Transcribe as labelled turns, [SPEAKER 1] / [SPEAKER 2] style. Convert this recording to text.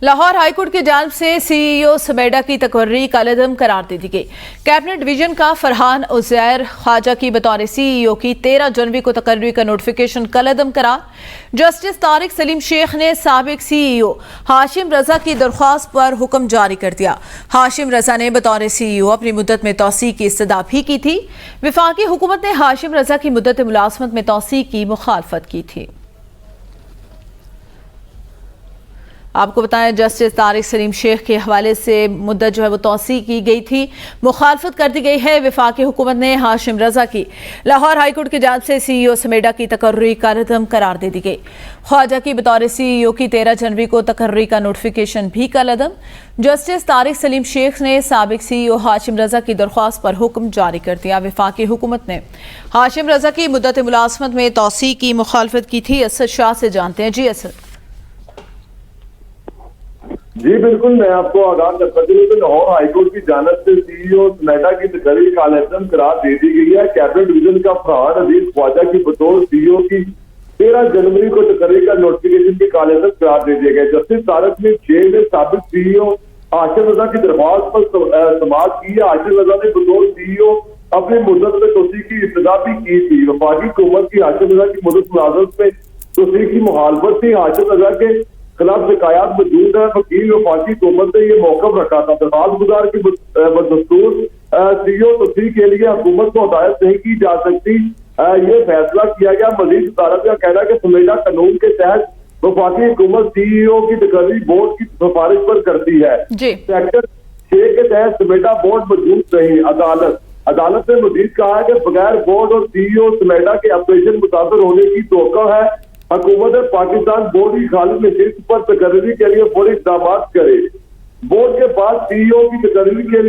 [SPEAKER 1] Lahore high court की जानिब से सीईओ समेडा की तकर्री कलअदम करार दे दी गई। कैबिनेट डिवीजन का फरहान उजैर ख्वाजा की बतौर सीईओ की 13 जनवरी को तकर्री का नोटिफिकेशन कलअदम करार। जस्टिस तारिक सलीम शेख ने साबिक सीईओ हाशिम रजा की दरख्वास्त पर हुक्म जारी कर दिया। हाशिम रजा ने बतौर सीईओ अपनी मुद्दत में तौसी की इस्तदा भी की थी। विफाकी हुकूमत ने हाशिम रजा की मुद्दत मुलाजमत में तौसी की मुखालफत की थी। आपको बताएं, जस्टिस तारिक सलीम शेख के हवाले से मुद्दत जो है वो तौसी की गई थी, मुखालफत कर दी गई है। विफाकी हुकूमत ने हाशिम रजा की लाहौर हाईकोर्ट की जानिब से सीईओ समेडा की तकर्री कलअदम करार दे दी गई। ख्वाजा की बतौर सीईओ की 13 जनवरी को तकर्री का नोटिफिकेशन भी कलअदम। जस्टिस तारिक सलीम शेख ने साबिक सीईओ हाशिम रजा की दरख्वास्त पर हुक्म जारी कर दिया। विफाकी हुकूमत ने हाशिम रजा की मुद्दत मुलाजमत में तौसी की मुखालफत की थी। असद शाह से जानते हैं। जी असद।
[SPEAKER 2] जी बिल्कुल, मैं आपको आगाह करता चलूं कि लाहौर हाईकोर्ट की जानिब से सीईओ समेडा की तकर्री कलअदम करार दे दी गई है। कैबिनेट डिवीजन का फरहान अजीज ख्वाजा की बतौर सीईओ की 13 जनवरी को तकर्री का नोटिफिकेशन की कलअदम करार दे दिया गया। जस्टिस तारिक सलीम शेख ने साबिक सीईओ हाशिम रजा की दरख्वास्त पर समाअत की है। हाशिम रजा ने बतौर सीईओ अपनी मुद्दत में तोसी की इब्तिदा भी की थी। वफाकी हुकूमत की हाशिम रजा की मुद्दत मुलाजमत में तोसी की मुखालफत थी। हाशिम रजा के खिलाफ शिकायत मौजूद है। वकील वफाकी हुकूमत ने यह मौकफ रखा था। दरखास्त गुजार की बदस्तूर सीईओ तस्दीक के लिए हुकूमत को हदायत नहीं की जा सकती। ये फैसला किया गया। मजीद अदालत का कहना है कि समेडा कानून के तहत वफाकी हुकूमत सीईओ की तकर्री बोर्ड की सिफारिश पर करती है। सेक्टर 6 के तहत समेडा बोर्ड मौजूद नहीं। अदालत ने मजीद कहा है कि बगैर बोर्ड और सीईओ समेडा के ऑपरेशन मुतासर होने की तवक्को है। हुकूमत पाकिस्तान बोर्ड की खालिद नशिस्त पर तकर्री के लिए फौरी इक़दाम करे। बोर्ड के बाद सीईओ की तकर्री के लिए